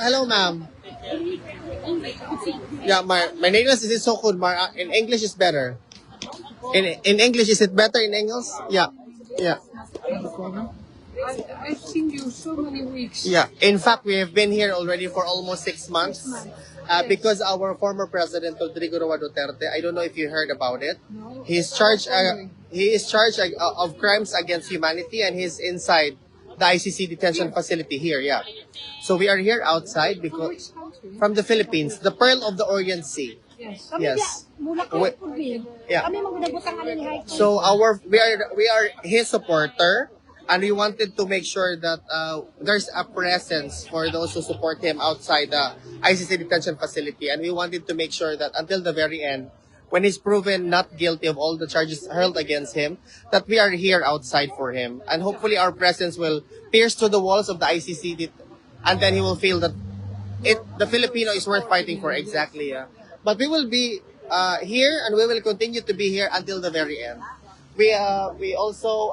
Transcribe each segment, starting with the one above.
Hello, ma'am. Yeah, my name is Sokun. In English is better. In English, is it better in English? Yeah, yeah, I've seen you so many weeks. yeah. In fact, we have been here already for almost 6 months. Because our former president Rodrigo Roa Duterte, I don't know if you heard about it. No. He's charged. He is charged of crimes against humanity, and he's inside the ICC detention facility here. Yeah. So we are here outside From because which country? from the Philippines, the Pearl of the Orient Sea. Yes. Yes. Mula Yeah. Kami magdabutang ni high. So we are his supporter, and we wanted to make sure that there's a presence for those who support him outside the ICC detention facility, and we wanted to make sure that until the very end, when he's proven not guilty of all the charges hurled against him, that we are here outside for him, and hopefully our presence will pierce through the walls of the ICC, and then he will feel that the Filipino is worth fighting for. Exactly, yeah. But we will be here, and we will continue to be here until the very end. We also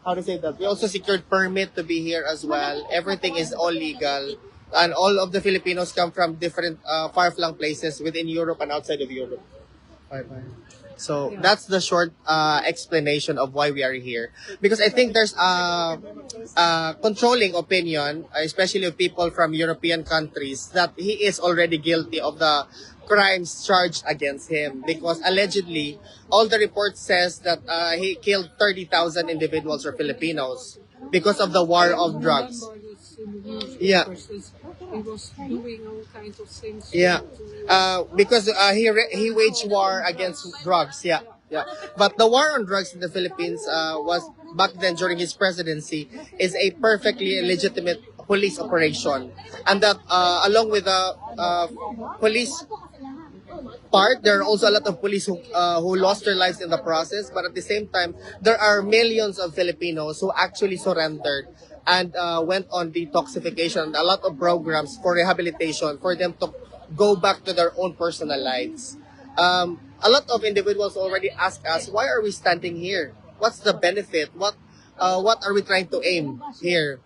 how to say that? We also secured permit to be here as well. Everything is all legal, and all of the Filipinos come from different far-flung places within Europe and outside of Europe. Bye. So that's the short explanation of why we are here. Because I think there's a controlling opinion, especially of people from European countries, that he is already guilty of the crimes charged against him. Because allegedly, all the reports says that he killed 30,000 individuals or Filipinos because of the war of drugs. Yeah. He was doing all kinds of things. Yeah, because he waged war against drugs. Yeah, yeah. But the war on drugs in the Philippines was back then during his presidency is a perfectly legitimate police operation, and that along with the police part, there are also a lot of police who lost their lives in the process. But at the same time, there are millions of Filipinos who actually surrendered and went on detoxification, a lot of programs for rehabilitation for them to go back to their own personal lives. A lot of individuals already ask us, why are we standing here? What's the benefit? What are we trying to aim here?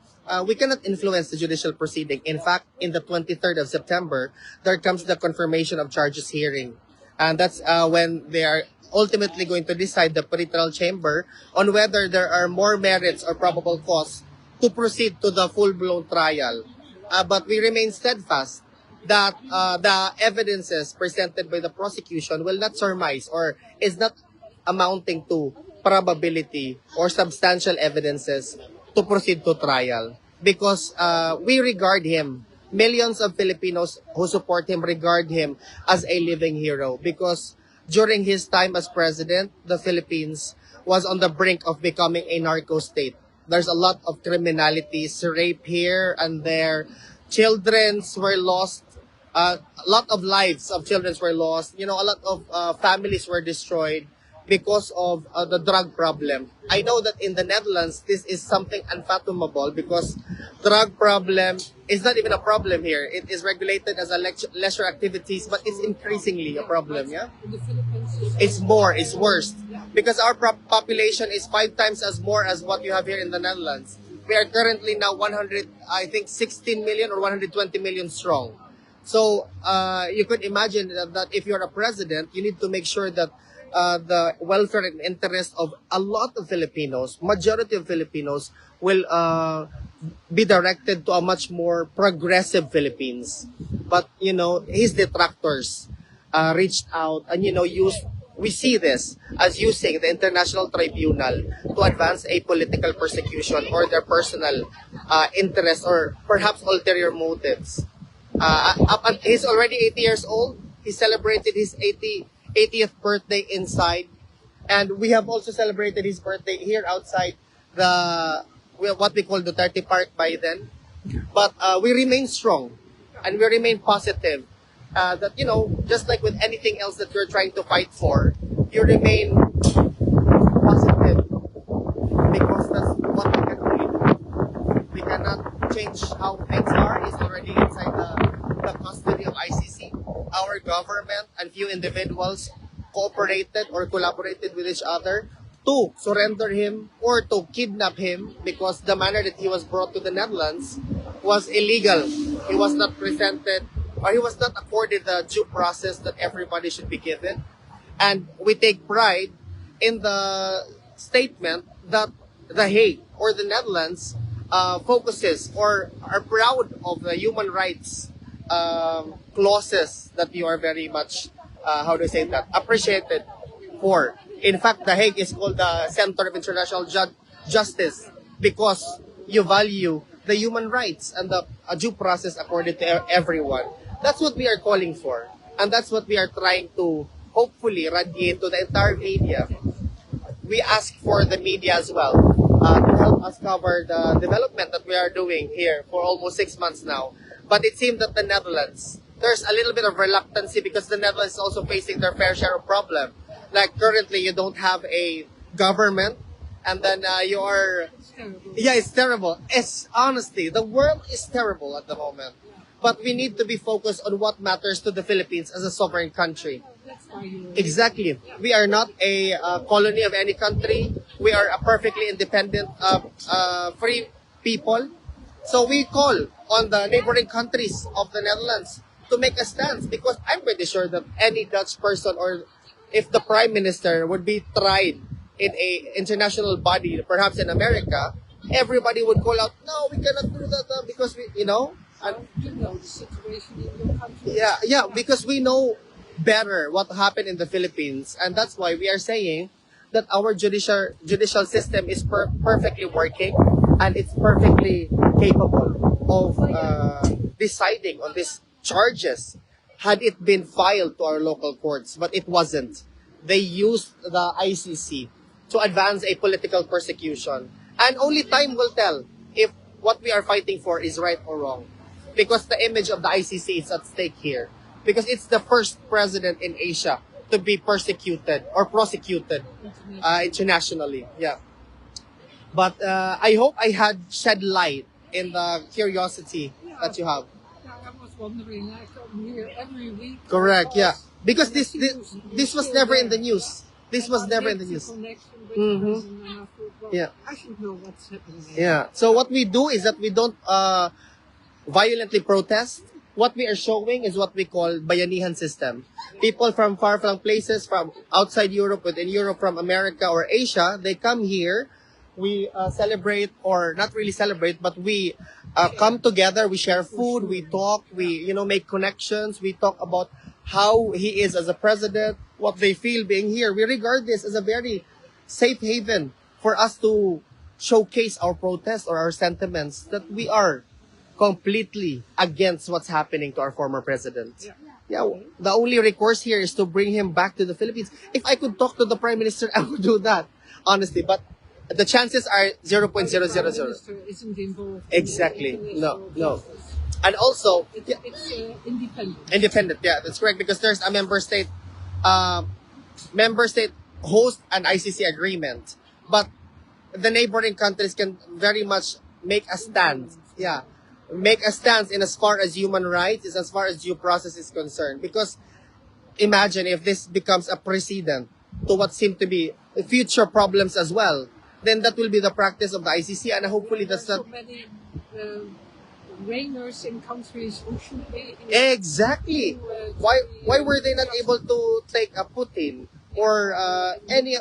We cannot influence the judicial proceeding. In fact, in the 23rd of September, there comes the confirmation of charges hearing. And that's when they are ultimately going to decide, the peritoral chamber, on whether there are more merits or probable cause to proceed to the full-blown trial. But we remain steadfast that the evidences presented by the prosecution will not surmise or is not amounting to probability or substantial evidences to proceed to trial. Because we regard him, millions of Filipinos who support him regard him as a living hero. Because during his time as president, the Philippines was on the brink of becoming a narco state. There's a lot of criminalities, rape here and there. Children were lost. A lot of lives of children were lost. You know, a lot of families were destroyed because of the drug problem. I know that in the Netherlands, this is something unfathomable because drug problem is not even a problem here. It is regulated as a leisure activities, but it's increasingly a problem, yeah? It's more, it's worse. Because our population is 5 times as more as what you have here in the Netherlands. We are currently now 16 million or 120 million strong. So you could imagine that if you're a president, you need to make sure that the welfare and interest of a lot of Filipinos, majority of Filipinos, will be directed to a much more progressive Philippines. But, you know, his detractors reached out and, you know, we see this as using the International Tribunal to advance a political persecution or their personal interest or perhaps ulterior motives. He's already 80 years old. He celebrated his 80th birthday inside. And we have also celebrated his birthday here outside what we call Duterte Park by then. But we remain strong and we remain positive. That, you know, just like with anything else that you're trying to fight for, you remain positive because that's what we can only do. We cannot change how things are. He's already inside the custody of ICC. Our government and few individuals cooperated or collaborated with each other to surrender him or to kidnap him because the manner that he was brought to the Netherlands was illegal. He was not presented or he was not accorded the due process that everybody should be given. And we take pride in the statement that The Hague or the Netherlands focuses or are proud of the human rights clauses that you are very much, how do I say that, appreciated for. In fact, The Hague is called the Center of International Justice because you value the human rights and the due process accorded to everyone. That's what we are calling for. And that's what we are trying to hopefully radiate to the entire media. We ask for the media as well to help us cover the development that we are doing here for almost 6 months now. But it seems that the Netherlands, there's a little bit of reluctancy because the Netherlands is also facing their fair share of problem. Like currently, you don't have a government, and then you are, It's terrible. yeah, it's terrible. It's honestly, the world is terrible at the moment. But we need to be focused on what matters to the Philippines as a sovereign country. That's why you Exactly. We are not a colony of any country. We are a perfectly independent, free people. So we call on the neighboring countries of the Netherlands to make a stance because I'm pretty sure that any Dutch person or if the Prime Minister would be tried in a international body, perhaps in America, everybody would call out, no, we cannot do that because we, and you know the situation in your country. yeah, because we know better what happened in the Philippines, and that's why we are saying that our judicial system is perfectly working and it's perfectly capable of deciding on these charges had it been filed to our local courts, but it wasn't. They used the ICC to advance a political persecution, and only time will tell if what we are fighting for is right or wrong. Because the image of the ICC is at stake here. Because it's the first president in Asia to be persecuted or prosecuted internationally. Yeah. But I hope I had shed light in the curiosity that you have. Yeah, I was wondering. I come here every week. Correct. Yeah. Because And I this see this, who's this was still never in there. the news. This was I never in made the news. connection with Mhm. the person and I thought, well, Yeah. I should know what's happening. Yeah. So what we do is that we don't violently protest. What we are showing is what we call bayanihan system. People from far-flung places, from outside Europe, within Europe, from America or Asia, they come here. We celebrate, or not really celebrate, but we come together. We share food. We talk. We make connections. We talk about how he is as a president, what they feel being here. We regard this as a very safe haven for us to showcase our protest or our sentiments that we are completely against what's happening to our former president. Yeah, the only recourse here is to bring him back to the Philippines. If I could talk to the Prime Minister, I would do that, honestly. But the chances are 0.000. The minister isn't involved. Exactly. In No, international no. justice. And also, It's, yeah, it's independent. independent. Yeah, that's correct because there's a member state host an ICC agreement, but the neighboring countries can very much make a stand. Yeah, make a stance in as far as human rights, is as far as due process is concerned. Because imagine if this becomes a precedent to what seem to be future problems as well, then that will be the practice of the ICC, and hopefully that's There are not so many reigners in countries who should be. exactly. Why were they not able to take a Putin or any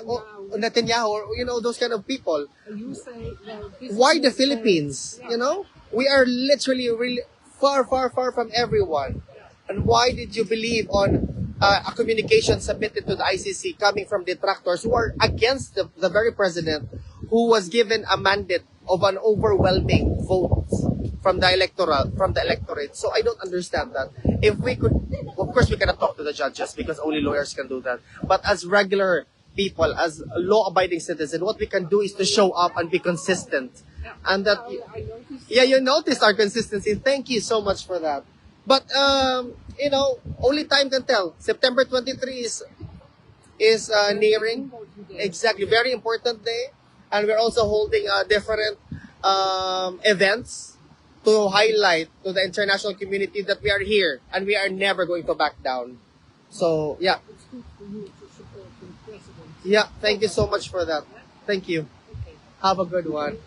Netanyahu or those kind of people? You say, well, this is Why the not fair. Philippines? Yeah. We are literally really far from everyone. And why did you believe on a communication submitted to the ICC coming from detractors who are against the very president who was given a mandate of an overwhelming vote from the electorate? So I don't understand that. If we could, of course, we cannot talk to the judges because only lawyers can do that. But as regular people, as law-abiding citizens, what we can do is to show up and be consistent. And that, I noticed. yeah, you noticed our consistency. Thank you so much for that. But only time can tell. September 23 is nearing. Important day. Exactly, very important day, and we're also holding different events to highlight to the international community that we are here and we are never going to back down. So yeah, It's good for you to support the president. yeah. Thank you so much for that. Thank you. Okay. Have a good one.